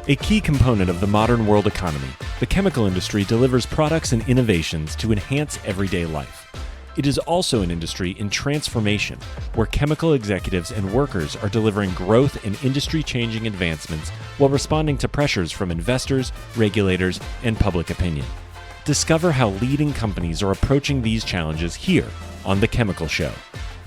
A key component of the modern world economy, the chemical industry delivers products and innovations to enhance everyday life. It is also an industry in transformation, where chemical executives and workers are delivering growth and industry-changing advancements while responding to pressures from investors, regulators, and public opinion. Discover how leading companies are approaching these challenges here on The Chemical Show.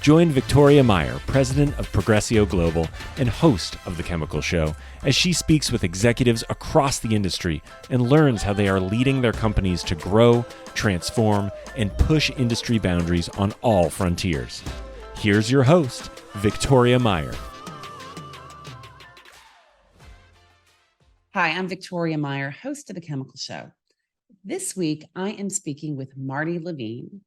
Join Victoria Meyer, president of Progressio Global and host of The Chemical Show, as she speaks with executives across the industry and learns how they are leading their companies to grow, transform, and push industry boundaries on all frontiers. Here's your host, Victoria Meyer. Hi, I'm Victoria Meyer, host of The Chemical Show. This week, I am speaking with Marty Levine.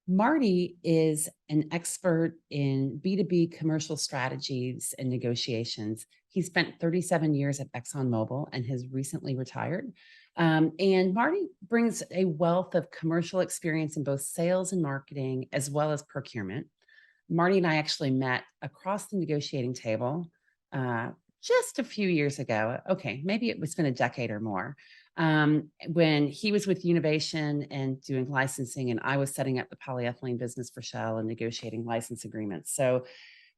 Marty is an expert in B2B commercial strategies and negotiations. He spent 37 years at Exxon Mobil and has recently retired. And Marty brings a wealth of commercial experience in both sales and marketing, as well as procurement. Marty and I actually met across the negotiating table just a few years ago. Okay, maybe it's been a decade or more. When he was with Univation and doing licensing, and I was setting up the polyethylene business for Shell and negotiating license agreements. So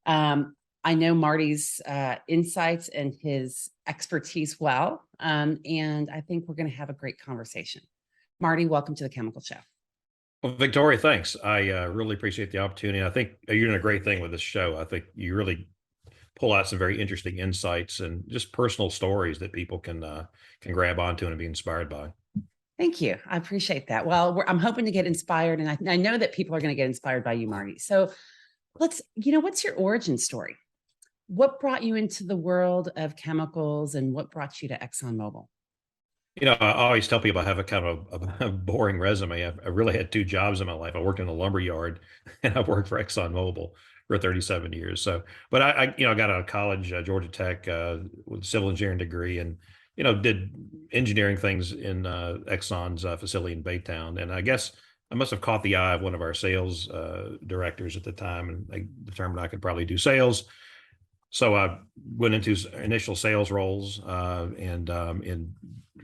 I know Marty's insights and his expertise well, and I think we're going to have a great conversation. Marty, welcome to The Chemical Show. Well, Victoria, thanks. I really appreciate the opportunity. I think you're doing a great thing with this show. I think you really pull out some very interesting insights and just personal stories that people can grab onto and be inspired by. Thank you. I appreciate that. Well, I'm hoping to get inspired, and I know that people are going to get inspired by you, Marty. So what's your origin story? What brought you into the world of chemicals, and what brought you to Exxon Mobil? I always tell people I have a kind of a boring resume. I really had two jobs in my life. I worked in a lumber yard, and I've worked for Exxon Mobil for 37 years. So, but I got out of college, Georgia Tech, with a civil engineering degree, and did engineering things in Exxon's facility in Baytown. And I guess I must have caught the eye of one of our sales directors at the time, and they determined I could probably do sales. So I went into initial sales roles and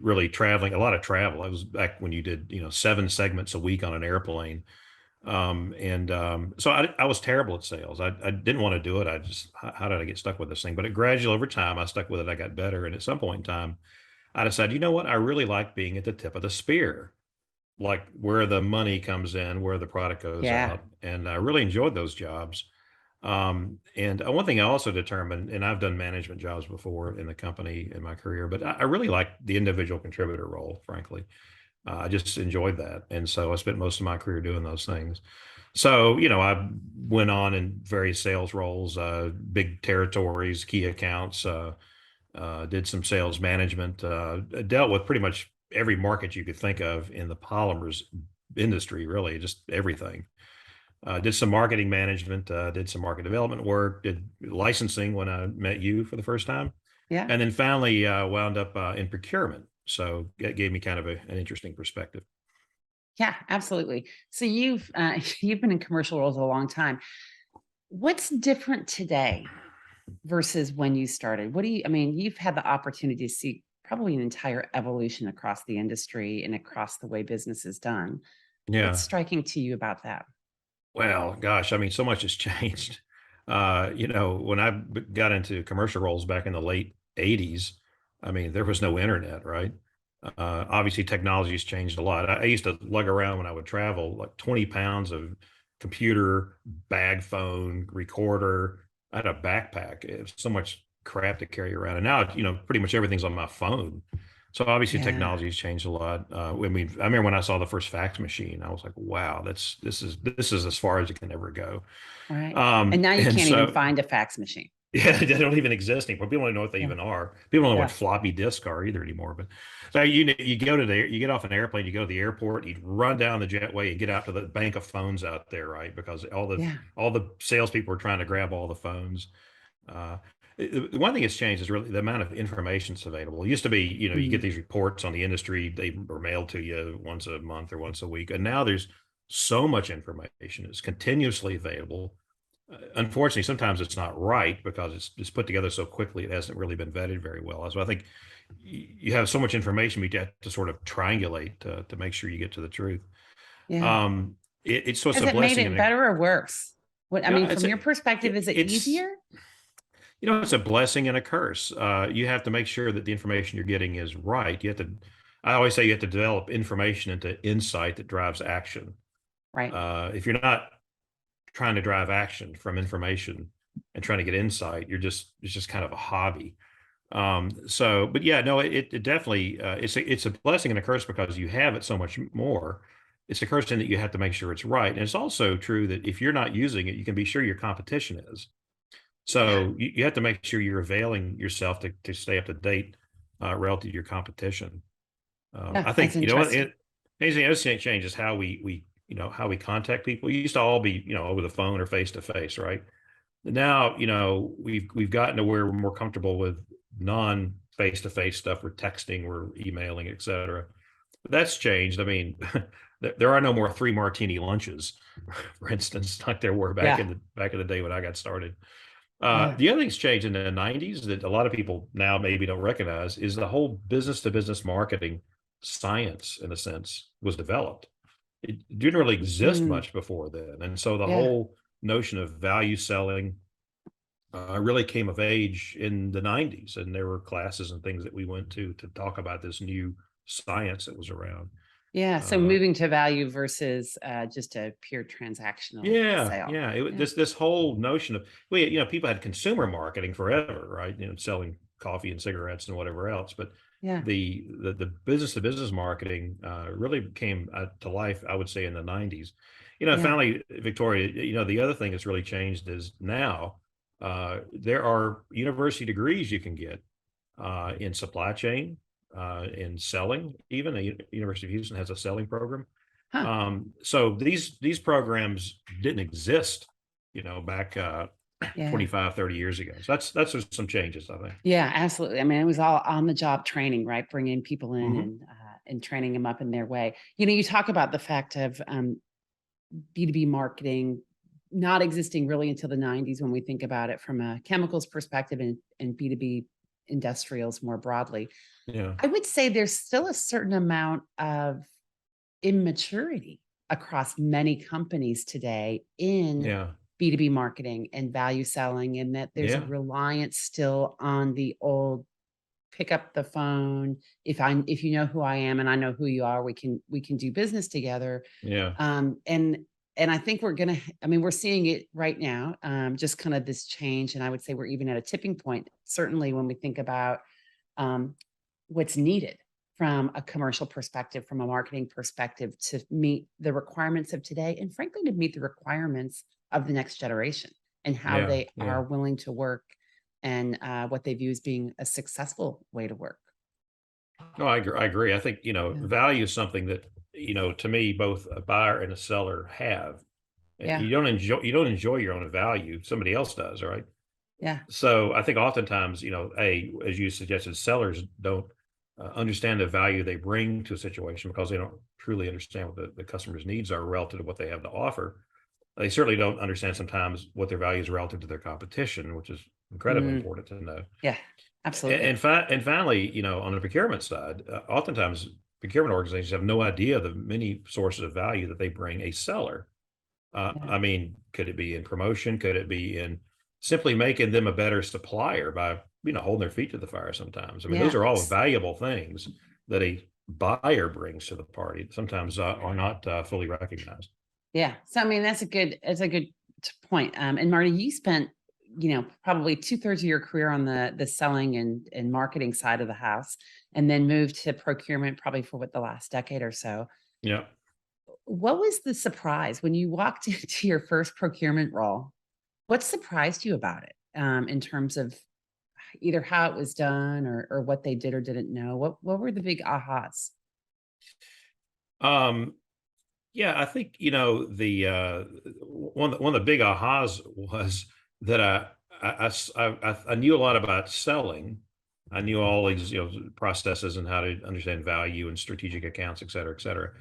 really traveling, a lot of travel. I was back when you did 7 segments a week on an airplane. So I was terrible at sales. I didn't want to do it. How did I get stuck with this thing? But it gradually over time, I stuck with it. I got better. And at some point in time, I decided, you know what? I really like being at the tip of the spear, like where the money comes in, where the product goes out. And I really enjoyed those jobs. And one thing I also determined, and I've done management jobs before in the company in my career, but I really like the individual contributor role, frankly. I just enjoyed that. And so I spent most of my career doing those things. So, I went on in various sales roles, big territories, key accounts, did some sales management, dealt with pretty much every market you could think of in the polymers industry, really, just everything. Did some marketing management, did some market development work, did licensing when I met you for the first time. Yeah. And then finally wound up in procurement. So it gave me kind of an interesting perspective. Yeah, absolutely. So you've been in commercial roles a long time. What's different today versus when you started? You've had the opportunity to see probably an entire evolution across the industry and across the way business is done. Yeah. What's striking to you about that? Well, gosh, so much has changed. When I got into commercial roles back in the late 80s, there was no internet, right? Obviously, technology has changed a lot. I used to lug around when I would travel like 20 pounds of computer, bag phone, recorder. I had a backpack. It was so much crap to carry around. And now, pretty much everything's on my phone. So obviously technology has changed a lot. I remember when I saw the first fax machine, I was like, wow, this is as far as it can ever go. Right. And now you can't even find a fax machine. Yeah, they don't even exist anymore. People don't know what they even are. People don't know what floppy disks are either anymore. But so you get off an airplane, you go to the airport, you run down the jetway and get out to the bank of phones out there, right? Because all the salespeople are trying to grab all the phones. The one thing that's changed is really the amount of information that's available. It used to be, you get these reports on the industry, they were mailed to you once a month or once a week. And now there's so much information. It's continuously available. Unfortunately, sometimes it's not right because it's put together so quickly, it hasn't really been vetted very well. So I think, you have so much information, you have to sort of triangulate to make sure you get to the truth. Yeah. Um, so it's Has a it made blessing it and better or worse? What, I mean, it's from your perspective, is it it's easier? it's a blessing and a curse. You have to make sure that the information you're getting is right. You have to, I always say, you have to develop information into insight that drives action. Right. If you're not trying to drive action from information and trying to get insight, it's just kind of a hobby. But yeah, no, it definitely, it's a blessing and a curse because you have it so much more. It's a curse in that you have to make sure it's right. And it's also true that if you're not using it, you can be sure your competition is. Yeah. So you have to make sure you're availing yourself to stay up to date relative to your competition. Yeah. I That's think, interesting. anything else changes how how we contact people. We used to all be, over the phone or face to face, right? Now, we've gotten to where we're more comfortable with non face to face stuff. We're texting, we're emailing, et cetera. But that's changed. I mean, there are no more 3 martini lunches, for instance, like there were Yeah. back in the day when I got started. Yeah. The other thing's changed in the 90s that a lot of people now maybe don't recognize is the whole business to business marketing science, in a sense, was developed. It didn't really exist Mm, much before then. And so the yeah. whole notion of value selling really came of age in the 90s. And there were classes and things that we went to talk about this new science that was around. Yeah. So Uh, moving to value versus just a pure transactional Yeah, sale. yeah. Yeah. This whole notion of, well, people had consumer marketing forever, right? Selling coffee and cigarettes and whatever else. But Yeah. the business to business marketing really came to life, I would say, in the 90s. Yeah. Finally, Victoria, the other thing that's really changed is now there are university degrees you can get in supply chain, in selling. Even the University of Houston has a selling program. Huh. So these programs didn't exist, back Yeah. 25, 30 years ago. So that's just some changes, I think. Yeah, absolutely. I mean, it was all on the job training, right? Bringing people in Hmm. and training them up in their way. You talk about the fact of B2B marketing not existing really until the 90s when we think about it from a chemicals perspective and B2B industrials more broadly. Yeah. I would say there's still a certain amount of immaturity across many companies today in Yeah. B2B marketing and value selling, and that there's a Yeah. reliance still on the old pick up the phone. If you know who I am and I know who you are, we can do business together. Yeah. Um, and and I think I mean, we're seeing it right now, just kind of this change. And I would say we're even at a tipping point, certainly when we think about um, what's needed from a commercial perspective, from a marketing perspective, to meet the requirements of today, and frankly, to meet the requirements of the next generation and how Yeah. they Yeah. are willing to work and what they view as being a successful way to work. No, I agree. I agree. I think, Yeah. value is something that, to me, both a buyer and a seller have. Yeah. You don't enjoy your own value. Somebody else does, right? Yeah. So I think oftentimes, as you suggested, sellers don't understand the value they bring to a situation because they don't truly understand what the customer's needs are relative to what they have to offer. They certainly don't understand sometimes what their value is relative to their competition, which is incredibly Mm, important to know. yeah. And, Absolutely. and, fi- and finally, on the procurement side, oftentimes procurement organizations have no idea the many sources of value that they bring a seller. Yeah. I mean, could it be in promotion? Could it be in simply making them a better supplier by, holding their feet to the fire sometimes? I mean, those Yeah. are all valuable things that a buyer brings to the party that sometimes are not fully recognized. Yeah. So I mean, that's a good point. And Marty, you spent, probably 2/3 of your career on the selling and marketing side of the house, and then moved to procurement probably for what, the last decade or so. Yeah. What was the surprise when you walked into your first procurement role? What surprised you about it, in terms of either how it was done or what they did or didn't know? What were the big ahas? Um, yeah, I think, the one of the big ahas was that I knew a lot about selling. I knew all these, processes and how to understand value and strategic accounts, et cetera, et cetera.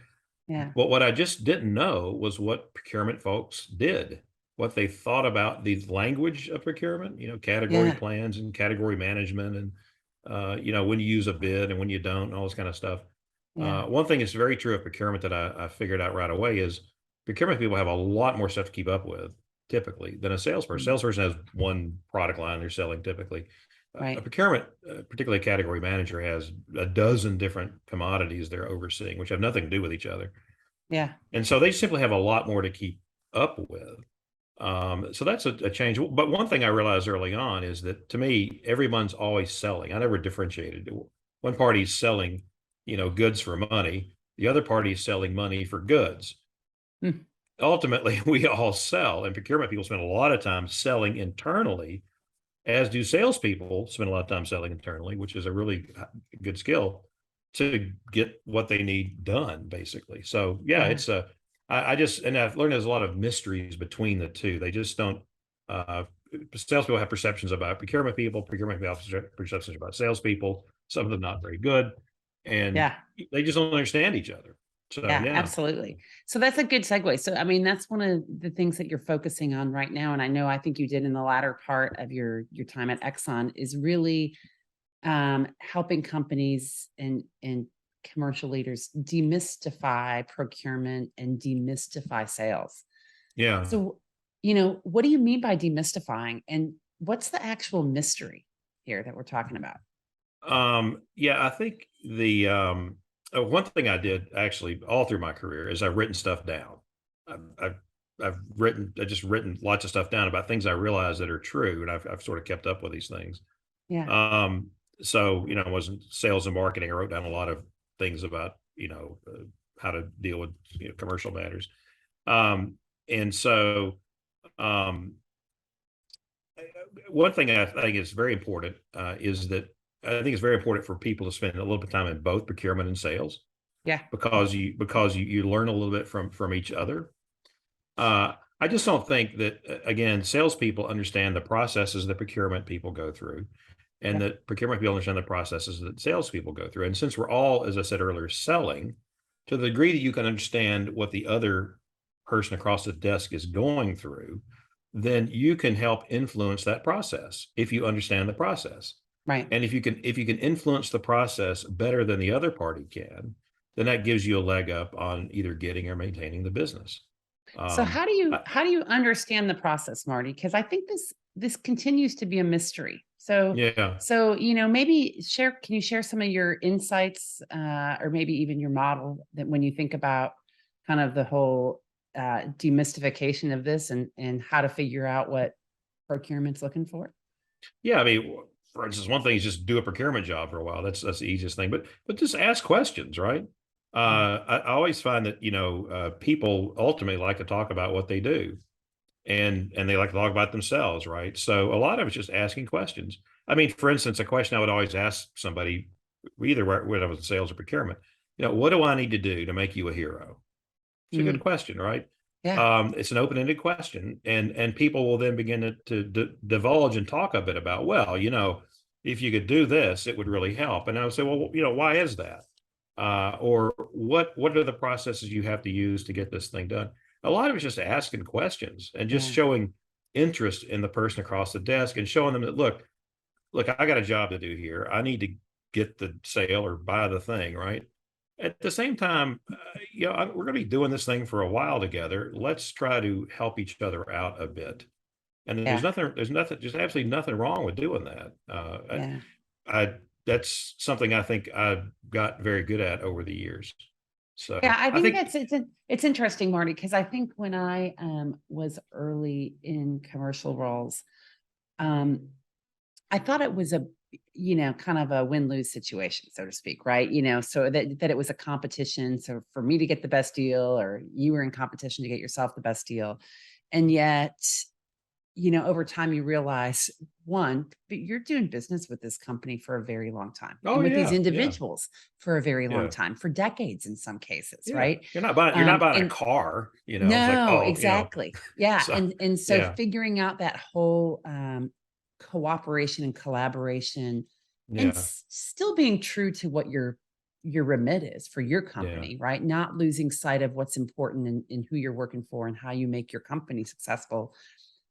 Yeah. But what I just didn't know was what procurement folks did, what they thought about the language of procurement, category Yeah. plans and category management when you use a bid and when you don't, and all this kind of stuff. Yeah. One thing that's very true of procurement that I figured out right away is procurement people have a lot more stuff to keep up with typically than a salesperson. Mm. Salesperson has one product line they're selling typically. A Right. procurement, particularly a category manager, has a dozen different commodities they're overseeing, which have nothing to do with each other. Yeah. And so they simply have a lot more to keep up with. So that's a change. But one thing I realized early on is that to me, everyone's always selling. I never differentiated. One party's selling, goods for money. The other party's selling money for goods. Mm. Ultimately, we all sell, and procurement people spend a lot of time selling internally, as do salespeople spend a lot of time selling internally, which is a really good skill to get what they need done, basically. So yeah, Yeah. and I've learned there's a lot of mysteries between the two. They just don't, salespeople have perceptions about procurement people have perceptions about salespeople, some of them not very good, and Yeah. they just don't understand each other. So Yeah, yeah. absolutely. So that's a good segue. So, I mean, that's one of the things that you're focusing on right now. And I think you did in the latter part of your time at Exxon is really helping companies and commercial leaders demystify procurement and demystify sales. Yeah. So, what do you mean by demystifying, and what's the actual mystery here that we're talking about? Yeah, I think one thing I did actually all through my career is I've written stuff down. I've, I've, I've just written lots of stuff down about things I realize that are true, and I've sort of kept up with these things. Yeah. Um, so, I wasn't sales and marketing. I wrote down a lot of things about, how to deal with, commercial matters. And so, um, one thing I think is very important is that I think it's very important for people to spend a little bit of time in both procurement and sales Yeah. because you learn a little bit from each other. I just don't think that again, salespeople understand the processes that procurement people go through, and Yeah. that procurement people understand the processes that salespeople go through. And since we're all, as I said earlier, selling, to the degree that you can understand what the other person across the desk is going through, then you can help influence that process if you understand the process. Right. And if you can influence the process better than the other party can, then that gives you a leg up on either getting or maintaining the business. So Um, how do you understand the process, Marty? Because I think this continues to be a mystery. yeah. Maybe can you share some of your insights, or maybe even your model that when you think about kind of the whole demystification of this and how to figure out what procurement's looking for? Yeah, I mean, for instance, one thing is just do a procurement job for a while. That's the easiest thing. But just ask questions, right? Yeah. I always find that people ultimately like to talk about what they do, and they like to talk about themselves, right? So a lot of it's just asking questions. I mean, for instance, a question I would always ask somebody, either when I was in sales or procurement, what do I need to do to make you a hero? It's a good Mm, question, right? yeah. It's an open-ended question, and people will then begin to divulge and talk a bit about, well, if you could do this, it would really help. And I would say, well, why is that? Or what are the processes you have to use to get this thing done? A lot of it's just asking questions and just Yeah. showing interest in the person across the desk and showing them that, look, I got a job to do here. I need to get the sale or buy the thing, right? At the same time, we're going to be doing this thing for a while together. Let's try to help each other out a bit. And Yeah. there's absolutely nothing wrong with doing that. Yeah. I that's something I think I've got very good at over the years. Yeah, So I I think think, it's interesting, Marty, because I think when I was early in commercial roles, um, I thought it was a kind of a win-lose situation, so to speak, right? So that it was a competition. So for me to get the best deal, or you were in competition to get yourself the best deal, and yet over time you realize, one, but you're doing business with this company for a very long time oh and with these yeah, yeah, individuals for a very long yeah, time, for decades in some cases, yeah. right? You're not buying a And car. It's like, no, oh, exactly. Yeah. so And so yeah, figuring out that whole cooperation and collaboration, and yeah, still being true to what your remit is for your yeah, company, right? Not losing sight of what's important in who you're working for and how you make your company successful.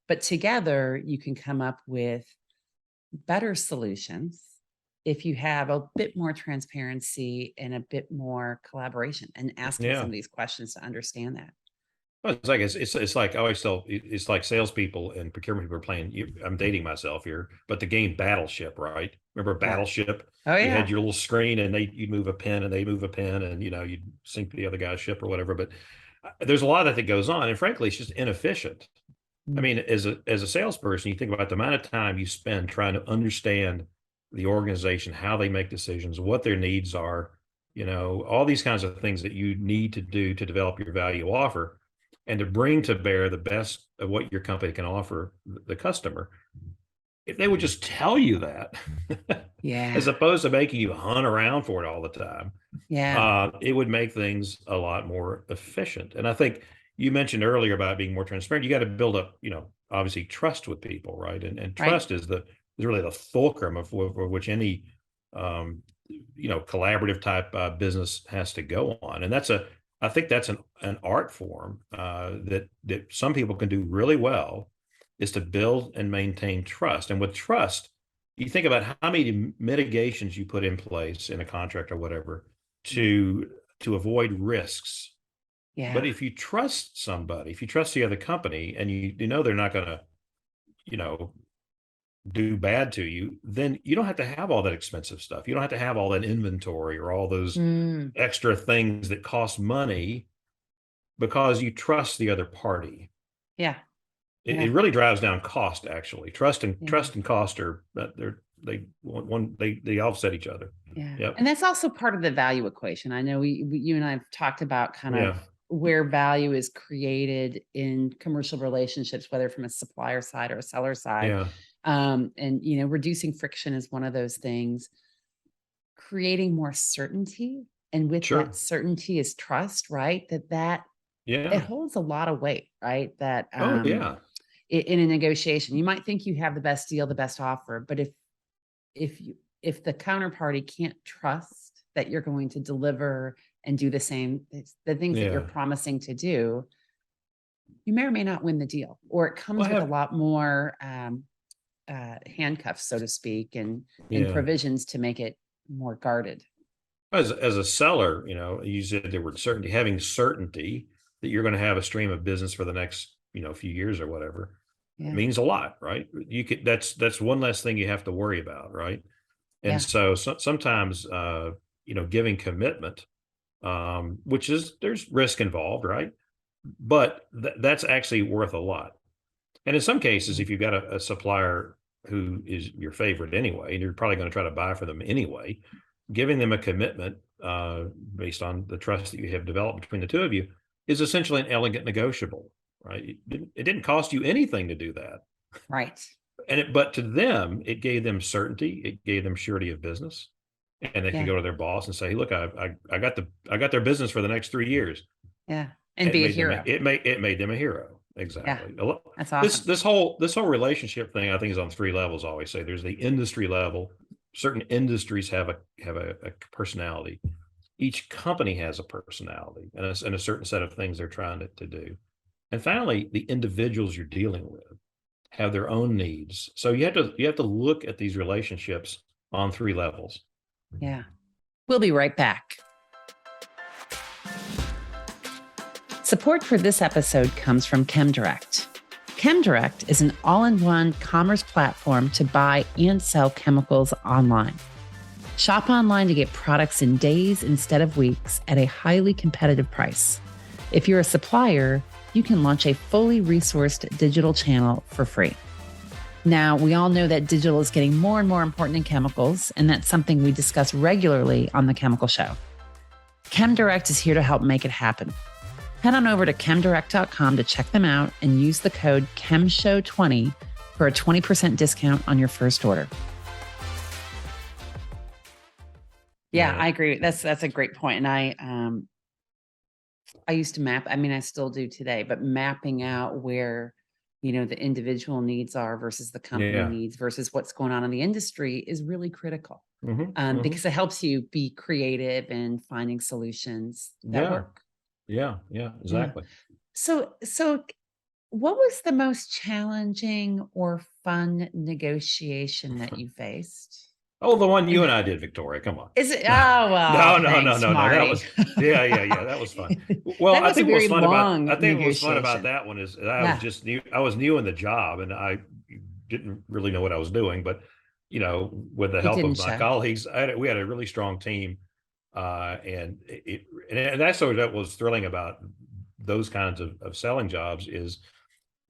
But together you can come up with better solutions if you have a bit more transparency and a bit more collaboration and asking some Yeah. of these questions to understand that. Well, it's like it's like I always tell it's like salespeople and procurement people are playing. I'm dating myself here, but the game Battleship, right? Remember Yeah. Battleship? Oh You had yeah. your little screen, and you'd move a pin, and they move a pin, and you'd sink the other guy's ship or whatever. But there's a lot that goes on, and frankly, it's just inefficient. I Mm. mean, as a salesperson, you think about the amount of time you spend trying to understand the organization, how they make decisions, what their needs are, all these kinds of things that you need to do to develop your value offer and to bring to bear the best of what your company can offer the customer. If they would just tell you that, Yeah. as opposed to making you hunt around for it all the time, Yeah. it would make things a lot more efficient. And I think you mentioned earlier about being more transparent. You got to build up, obviously trust with people, right? And Right. trust is really the fulcrum of which any collaborative type business has to go on. And I think that's an art form that some people can do really well, is to build and maintain trust. And with trust, you think about how many mitigations you put in place in a contract or whatever to avoid risks. But Yeah. if you trust somebody, if you trust the other company, and you know they're not going to, you know, do bad to you, then you don't have to have all that expensive stuff. You don't have to have all that inventory or all those Mm. extra things that cost money, because you trust the other party. Yeah. It Yeah. really drives down cost, actually. Trust and Yeah. cost are they offset each other. Yeah. Yep. And that's also part of the value equation. I know you and I've talked about kind of Yeah. where value is created in commercial relationships, whether from a supplier side or a seller side. Yeah. And reducing friction is one of those things. Creating more certainty, and with that Sure. certainty is trust, right? That it Yeah. holds a lot of weight, right? That Oh, yeah. in a negotiation, you might think you have the best deal, the best offer, but if the counterparty can't trust that you're going to deliver and do the things that you're Yeah. promising to do, you may or may not win the deal, or it Well, comes I with a have lot more handcuffs, so to speak, and yeah. provisions to make it more guarded. As a seller, you said the word certainty. Having certainty that you're going to have a stream of business for the next, few years or whatever Yeah. means a lot, right? That's one less thing you have to worry about, right? And Yeah. so sometimes, giving commitment, which there's risk involved, right? But that's actually worth a lot. And in some cases, Mm. if you've got a supplier who is your favorite anyway, and you're probably going to try to buy for them anyway, giving them a commitment based on the trust that you have developed between the two of you is essentially an elegant negotiable, right? It didn't cost you anything to do that. Right. But to them, it gave them certainty. It gave them surety of business, and they could Yeah. go to their boss and say, "Look, I got their business for the next 3 years." Yeah. And It be a made them hero. it made them a hero. Yeah. Exactly. That's This awesome. this whole this whole relationship thing, I think, is on three levels. I always say there's the industry level. Certain industries have a personality. Each company has a personality and a certain set of things they're trying to do. And finally, the individuals you're dealing with have their own needs. So you have to look at these relationships on three levels. Yeah. We'll be right back. Support for this episode comes from ChemDirect. ChemDirect is an all-in-one commerce platform to buy and sell chemicals online. Shop online to get products in days instead of weeks at a highly competitive price. If you're a supplier, you can launch a fully resourced digital channel for free. Now, we all know that digital is getting more and more important in chemicals, and that's something we discuss regularly on The Chemical Show. ChemDirect is here to help make it happen. Head on over to chemdirect.com to check them out and use the code CHEMSHOW20 for a 20% discount on your first order. Yeah, Yeah. I agree. That's a great point. And I used to map, I mean, I still do today, but mapping out where, the individual needs are versus the company Yeah. needs versus what's going on in the industry is really critical, Hmm. because it helps you be creative and finding solutions that Yeah. work. Yeah. Yeah. Yeah. Exactly. So what was the most challenging or fun negotiation that you faced? Oh, the one you and I did, Victoria. Come on. Is it? No, Oh, well, no, thanks, no, no. That Marty. was, yeah. That was fun. Well, That was a very long I think what was fun about negotiation. that one is Yeah, I was new in the job and I didn't really know what I was doing, but with the it help didn't of my show. colleagues, we had a really strong team. And that's what was thrilling about those kinds of selling jobs is,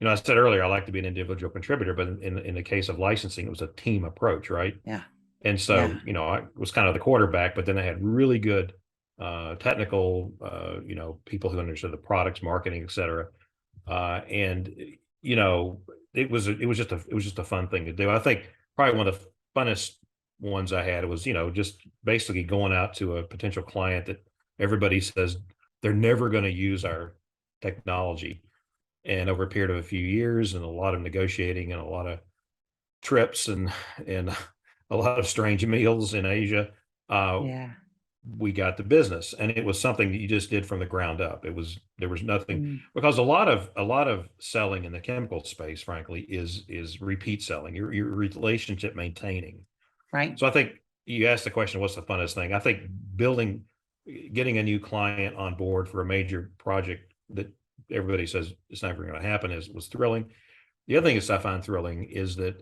I said earlier, I like to be an individual contributor, but in the case of licensing, it was a team approach, right? Yeah, And yeah, so, I was kind of the quarterback, but then I had really good technical, people who understood the products, marketing, et cetera. And it was just a fun thing to do. I think probably one of the funnest ones I had was, just basically going out to a potential client that everybody says they're never going to use our technology. And over a period of a few years and a lot of negotiating and a lot of trips and a lot of strange meals in Asia, uh, yeah. we got the business, and it was something that you just did from the ground up. There was nothing, Mm, because a lot of selling in the chemical space, frankly, is repeat selling. Your relationship maintaining. right. So I think you asked the question, what's the funnest thing? I think getting a new client on board for a major project that everybody says it's never going to happen was thrilling. The other thing that I find thrilling is that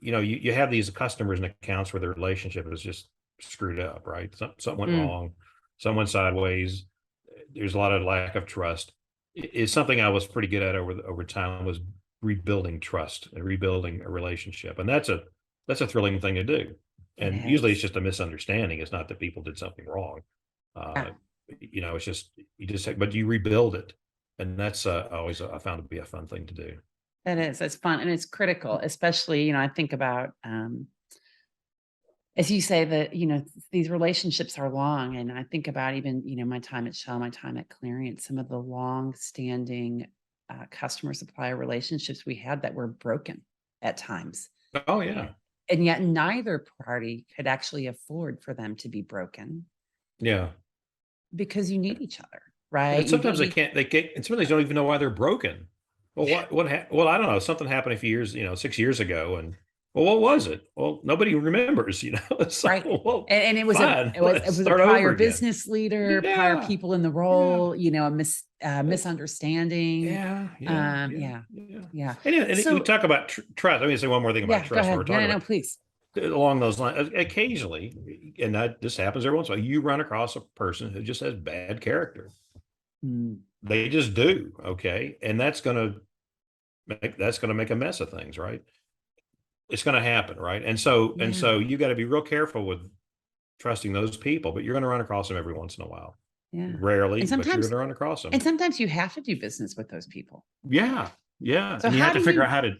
you have these customers and accounts where the relationship is just screwed up, right? Something went Mm, wrong, someone went sideways. There's a lot of lack of trust. It's something I was pretty good at over time, was rebuilding trust and rebuilding a relationship, and that's a thrilling thing to do. it And usually it's is. just a misunderstanding. It's not that people did something wrong. Yeah, Uh, it's just but you rebuild it, and that's always I found to be a fun thing to do. that is. It's fun and it's critical, especially, I think about, as you say that, these relationships are long. And I think about even, my time at Shell, my time at Clariant, some of the long standing customer supplier relationships we had that were broken at times. Oh And, yeah, and yet neither party could actually afford for them to be broken yeah. because you need each other, right? And You sometimes need each. they can't, and sometimes they don't even know why they're broken. Well, well, I don't know. Something happened a few years, 6 years ago, and well, what was it? Well, nobody remembers. It's like, Right. well, And it was fine, it let's was a start over prior again. business leader, prior Yeah, people in the yeah, role, a uh, misunderstanding. Yeah. yeah. Yeah. And we So talk about trust. Let me say one more thing about yeah, go trust. When we're ahead. No, talking no, no, about please. along those lines, occasionally, and this happens every once in a while, you run across a person who just has bad character. Mm, They just do, okay, and that's going to make a mess of things, right? It's going to happen, right? And yeah, so you got to be real careful with trusting those people, but you're going to run across them every once in a while. yeah. Rarely, And but you're going sometimes to run across them. and sometimes you have to do business with those people. Yeah, yeah, So and you have to figure out how to.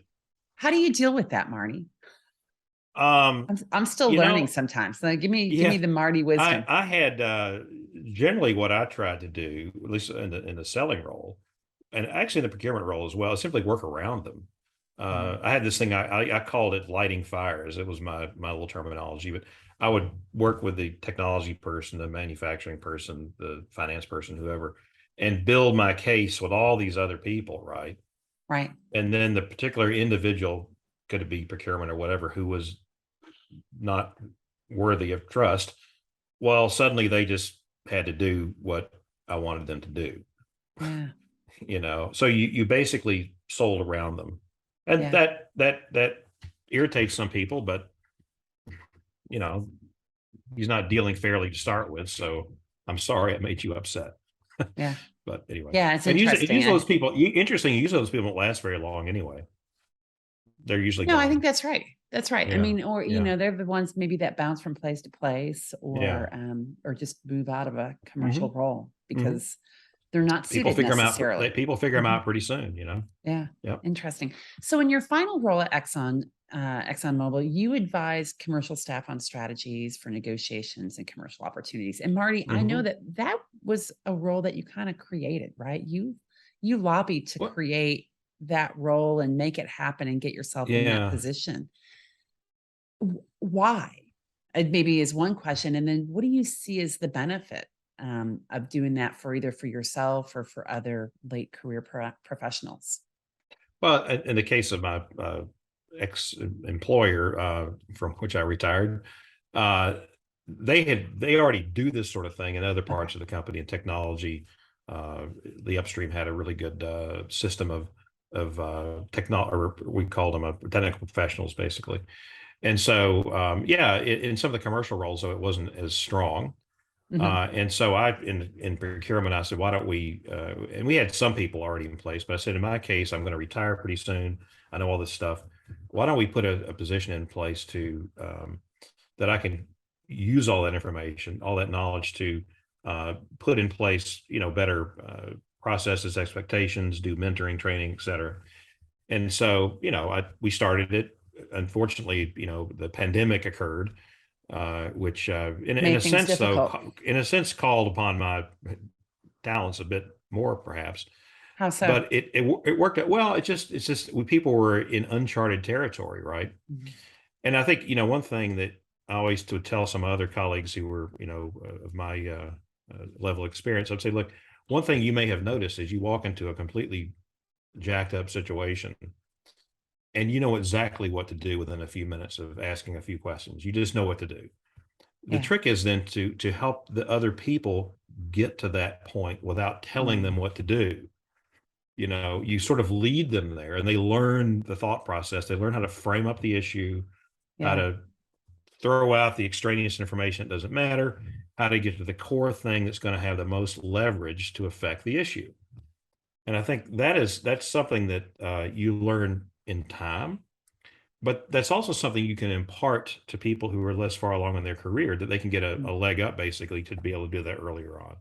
how do you deal with that, Marty? Um, I'm still you learning know, sometimes. So give me yeah, the Marty wisdom. I had generally what I tried to do, at least in the selling role, and actually in the procurement role as well, is simply work around them. Mm, I had this thing I called it lighting fires. It was my little terminology, but I would work with the technology person, the manufacturing person, the finance person, whoever, and build my case with all these other people, right? right. And then the particular individual, could be procurement or whatever, who was not worthy of trust, well, suddenly they just had to do what I wanted them to do. Yeah. So you basically sold around them, and Yeah. that irritates some people, but you know he's not dealing fairly to start with, so I'm sorry it made you upset. Yeah. But anyway, Yeah. It's and interesting. usually those people, interesting, usually those people don't last very long anyway. They're usually No, I think gone. that's right. That's right. I Yeah, mean, or yeah, they're the ones maybe that bounce from place to place, yeah. or just move out of a Hmm. commercial role Hmm. because they're not People suited figure them out. necessarily. People figure them Mhm. out pretty soon. Yeah. Yep. Interesting. So in your final role at Exxon Mobil, you advise commercial staff on strategies for negotiations and commercial opportunities. And Marty, I know Hmm. that was a role that you kind of created, right? You lobbied to What? create that role and make it happen and get yourself in that Yeah. position. Why? Maybe is one question. And then what do you see as the benefit of doing that for either for yourself or for other late career professionals? Well, in the case of my ex-employer from which I retired, uh, they already do this sort of thing in other Okay. parts of the company and technology. The upstream had a really good system of technology, or we called them technical professionals, basically. And so, yeah, in some of the commercial roles, though, it wasn't as strong. Mhm. And so in procurement, I said, why don't we, and we had some people already in place, but I said, in my case, I'm going to retire pretty soon. I know all this stuff. Why don't we put a position in place to, that I can use all that information, all that knowledge to put in place, better processes, expectations, do mentoring, training, et cetera. And so, we started it. Unfortunately, the pandemic occurred, which in a Made things sense, though, difficult. in a sense, called upon my talents a bit more, perhaps. How so? But it worked out well. It's just people were in uncharted territory, right? Mhm. And I think one thing that I always would tell some other colleagues who were of my level of experience, I'd say, look, one thing you may have noticed is you walk into a completely jacked up situation and you know exactly what to do within a few minutes of asking a few questions. You just know what to do. The Yeah. trick is then to help the other people get to that point without telling them Mm. what to do. You sort of lead them there and they learn the thought process. They learn how to frame up the issue, how Yeah. to throw out the extraneous information that doesn't matter, how to get to the core thing that's going to have the most leverage to affect the issue. And I think that's something that you learn in time, but that's also something you can impart to people who are less far along in their career, that they can get a Mm. leg up, basically, to be able to do that earlier on.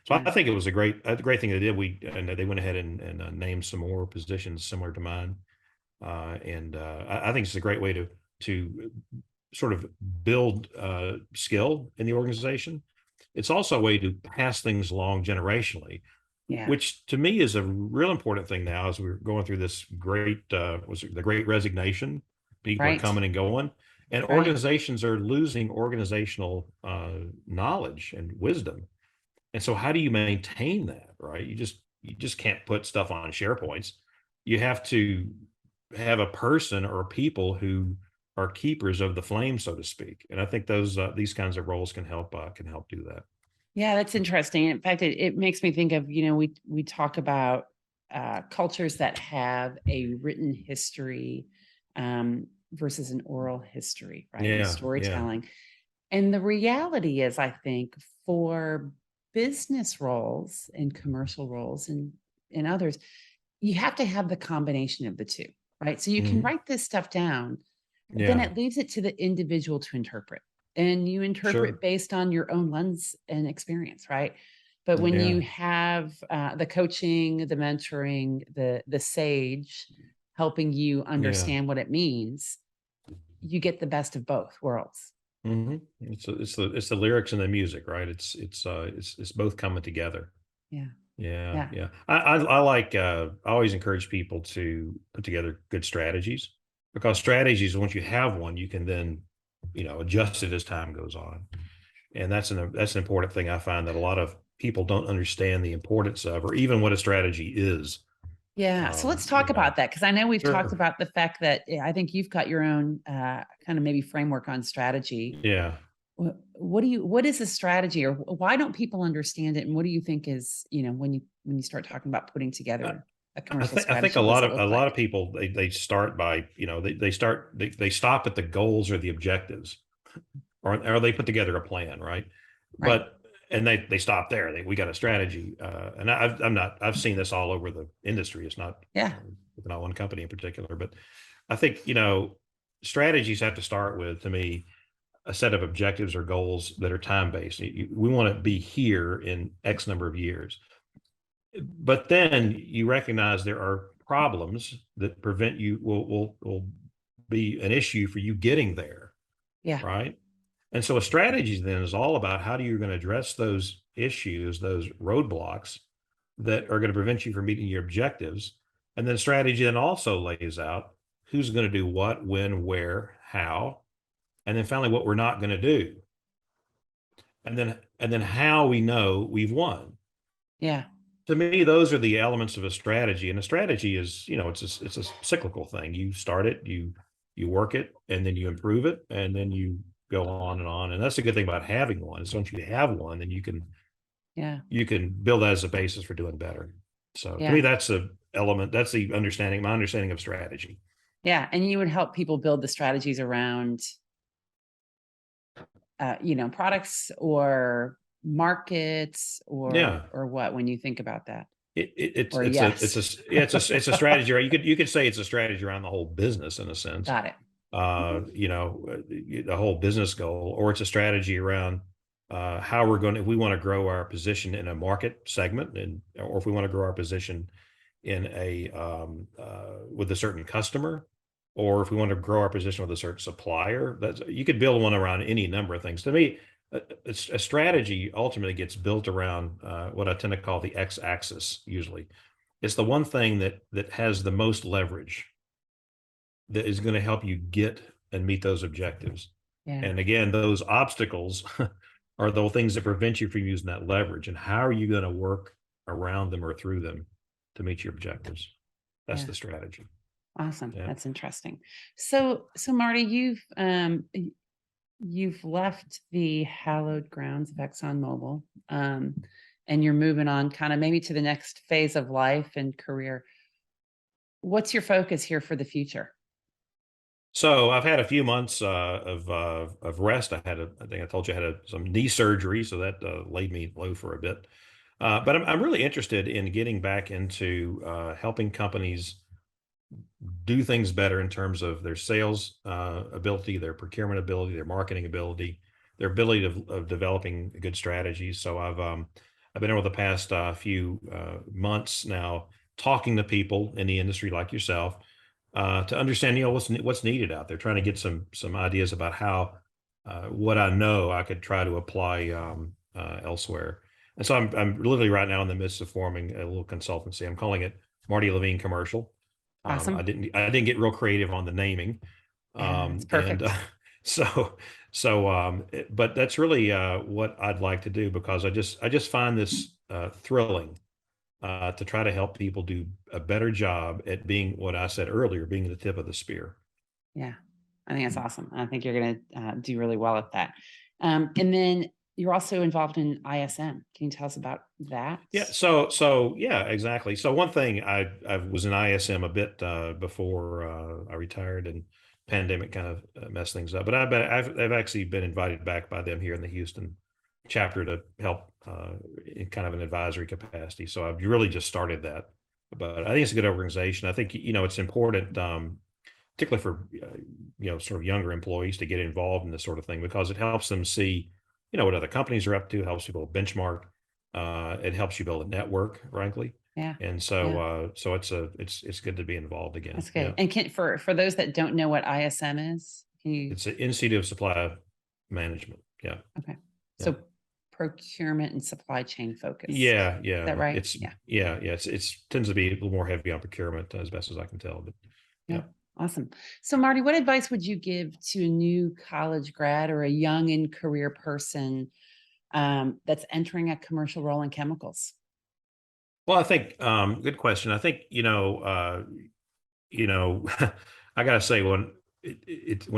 So Yeah. I think it was a great thing they did. And they went ahead and named some more positions similar to mine. And I think it's a great way to sort of build skill in the organization. It's also a way to pass things along generationally, Yeah. which to me is a real important thing now as we're going through this great, was it the great resignation? People are Right. coming and going, and Right. organizations are losing organizational knowledge and wisdom. And so how do you maintain that, right? You just can't put stuff on SharePoints. You have to have a person or people who are keepers of the flame, so to speak. And I think these kinds of roles can help do that. Yeah, that's interesting. In fact, it makes me think of, we talk about cultures that have a written history versus an oral history, right? And Yeah, yeah. storytelling. And the reality is, I think, for business roles and commercial roles and others, you have to have the combination of the two, right? So you can Mhm. write this stuff down, but then Yeah, it leaves it to the individual to interpret. And you sure. interpret based on your own lens and experience, right? But when Yeah, you have the coaching, the mentoring, the sage helping you yeah. understand what it means, you get the best of both worlds. It's the lyrics and the music, right? It's both coming together. Yeah. Yeah, Yeah. yeah. I always encourage people to put together good strategies, because strategies, once you have one, you can then, adjust it as time goes on. And that's an important thing I find that a lot of people don't understand the importance of, or even what a strategy is. Yeah. So Um, let's you talk know, about that because I know we've talked sure. about the fact that I think you've got your own kind of maybe framework on strategy. Yeah. What is a strategy, or why don't people understand it? And what do you think is, when you start talking about putting I, together a I commercial think I think strategy, a what does lot it of a look lot like? of people they start by, they stop at the goals or the objectives, or they put together a plan, right? Right. But and they stop there. We got a strategy, and I've seen this all over the industry. It's Yeah. not one company in particular, but I think strategies have to start with, to me, a set of objectives or goals that are time based. We want to be here in X number of years, but then you recognize there are problems that prevent you will be an issue for you getting there, Yeah. right? And so a strategy then is all about how do you going to address those issues, those roadblocks that are going to prevent you from meeting your objectives. And then strategy then also lays out who's going to do what, when, where, how, and then finally what we're not going to do. And then how we know we've won. Yeah. To me, those are the elements of a strategy. And a strategy is, it's a cyclical thing. You start it, you you work it, and then you improve it, and then you go on and on. And that's the good thing about having one. So once you have one, then Yeah. you can build that as a basis for doing better. So to me, Yeah. that's the element. That's the understanding, my understanding of strategy. Yeah. And you would help people build the strategies around, products or markets Yeah. or what, when you think about that? It's Or it's a yes. it's a strategy, right? You could say it's a strategy around the whole business in a sense. Got it. The whole business goal, or it's a strategy around how we're going to, if we want to grow our position in a market segment, and or if we want to grow our position in a with a certain customer, or if we want to grow our position with a certain supplier. That's, you could build one around any number of things. To me, a strategy ultimately gets built around what I tend to call the x-axis. Usually, it's the one thing that has the most leverage, that is going to help you get and meet those objectives. Yeah. And again, those obstacles are the things that prevent you from using that leverage. And how are you going to work around them or through them to meet your objectives? That's Yeah. the strategy. Awesome. Yeah. That's interesting. So Marty, you've left the hallowed grounds of Exxon Mobil, and you're moving on kind of maybe to the next phase of life and career. What's your focus here for the future? So I've had a few months of rest. I think I told you I had some knee surgery, so that laid me low for a bit. But I'm really interested in getting back into helping companies do things better in terms of their sales ability, their procurement ability, their marketing ability, their ability of developing good strategies. So I've been over the past few months now talking to people in the industry like yourself to understand, what's needed out there, trying to get some ideas about how what I know I could try to apply elsewhere. And so I'm literally right now in the midst of forming a little consultancy. I'm calling it Marty Levine Commercial. I Awesome. didn't get real creative on the naming, Yeah, it's and perfect. but that's really what I'd like to do, because I just find this thrilling to try to help people do a better job at being, what I said earlier, being the tip of the spear. Yeah, I think that's awesome. I think you're going to do really well at that. And then you're also involved in ISM. Can you tell us about that? Yeah. So yeah, exactly. So one thing, I was in ISM a bit before I retired, and pandemic kind of messed things up. But I've actually been invited back by them here in the Houston chapter to help in kind of an advisory capacity. So I've really just started that. But I think it's a good organization. I think it's important, particularly for sort of younger employees, to get involved in this sort of thing, because it helps them see what other companies are up to, helps people benchmark. It helps you build a network, frankly. Yeah. And Yeah. so it's good to be involved again. That's Yeah. good. And for those that don't know what ISM is, can you? It's an Institute of Supply Management. Yeah. Okay. Yeah. So procurement and supply chain focused. Yeah. Is Yeah. that right? It's Yeah. yeah. Yeah. It's tends to be a little more heavy on procurement, as best as I can tell. But Yeah. yeah. Awesome. So Marty, what advice would you give to a new college grad or a young in career person that's entering a commercial role in chemicals? Well, I think good question. I think I gotta say, when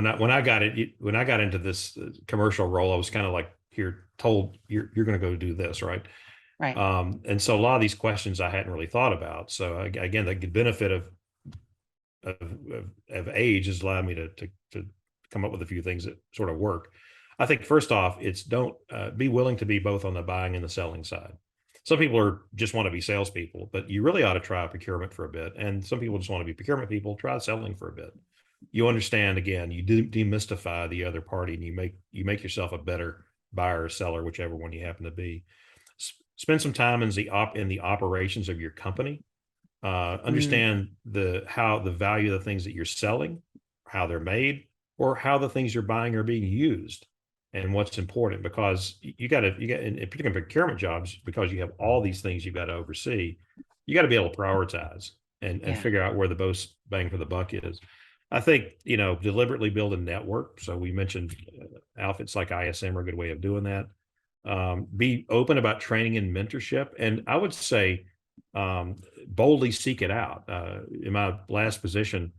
I got when I got into this commercial role, I was kind of like, here, told you're going to go do this, right? Right. And so a lot of these questions I hadn't really thought about. So again, the good benefit of, of age has allowed me to come up with a few things that sort of work. I think first off, it's don't be willing to be both on the buying and the selling side. Some people just want to be salespeople, but you really ought to try procurement for a bit. And some people just want to be procurement people. Try selling for a bit. You understand, again, you demystify the other party, and you make yourself a better buyer or seller, whichever one you happen to be. Spend some time in the operations of your company. Mm, Understand how the value of the things that you're selling, how they're made, or how the things you're buying are being used, and what's important. Because you got in particular procurement jobs, because you have all these things you've got to oversee. You got to be able to prioritize and yeah. figure out where the most bang for the buck is. I think deliberately build a network. So we mentioned outfits like ISM are a good way of doing that. Be open about training and mentorship, and I would say boldly seek it out. In my last position,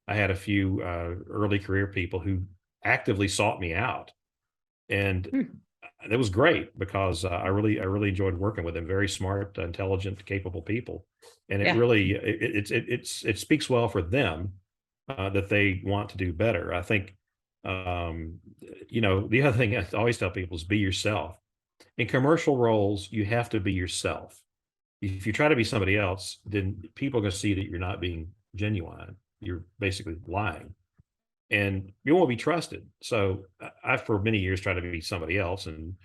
I had a few early career people who actively sought me out, and that was great because I really enjoyed working with them. Very smart, intelligent, capable people, and it Yeah. really it speaks well for them that they want to do better. I think the other thing I always tell people is be yourself. In commercial roles, you have to be yourself. If you try to be somebody else, then people are going to see that you're not being genuine. You're basically lying, and you won't be trusted. So I, for many years, tried to be somebody else, and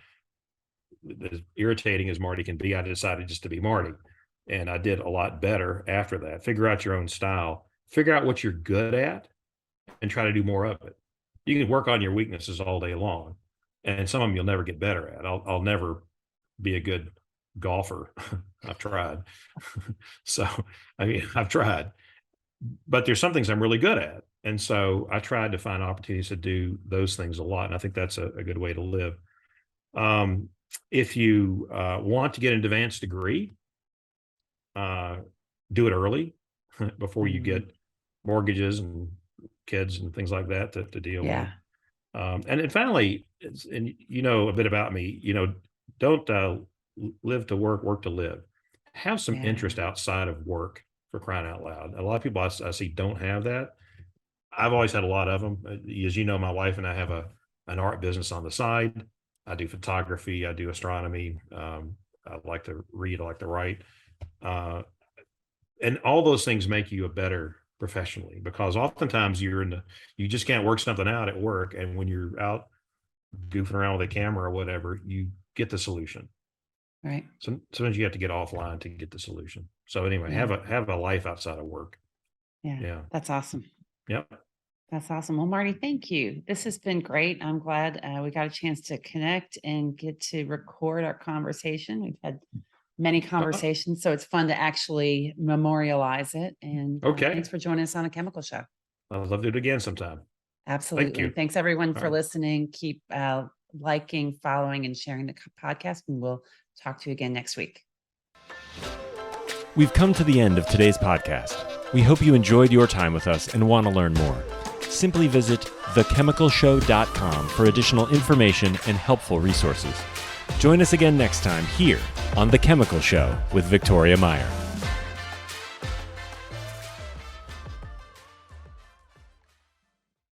as irritating as Marty can be, I decided just to be Marty, and I did a lot better after that. Figure out your own style. Figure out what you're good at, and try to do more of it. You can work on your weaknesses all day long, and some of them you'll never get better at. I'll never be a good golfer. I've tried. So, I mean, I've tried, but there's some things I'm really good at. And so I tried to find opportunities to do those things a lot. And I think that's a good way to live. If you want to get an advanced degree, do it early before you get mortgages and kids and things like that to deal with. Yeah. And then finally, and you know a bit about me, don't live to work, work to live. Have some Yeah. interest outside of work, for crying out loud. A lot of people I see don't have that. I've always had a lot of them. As you know, my wife and I have an art business on the side. I do photography. I do astronomy. I like to read. I like to write. And all those things make you a better professionally, because oftentimes you just can't work something out at work. And when you're out goofing around with a camera or whatever, you get the solution. Right. Sometimes you have to get offline to get the solution. So anyway, have a life outside of work. Yeah. Yeah. That's awesome. Yep. That's awesome. Well, Marty, thank you. This has been great. I'm glad we got a chance to connect and get to record our conversation. We've had many conversations, so it's fun to actually memorialize it. And Okay. thanks for joining us on a chemical show. I'd love to do it again sometime. Absolutely. you. Thanks everyone All for right. listening. Keep liking, following, and sharing the podcast, and we'll talk to you again next week. We've come to the end of today's podcast. We hope you enjoyed your time with us and want to learn more. Simply visit thechemicalshow.com for additional information and helpful resources. Join us again next time here on The Chemical Show with Victoria Meyer.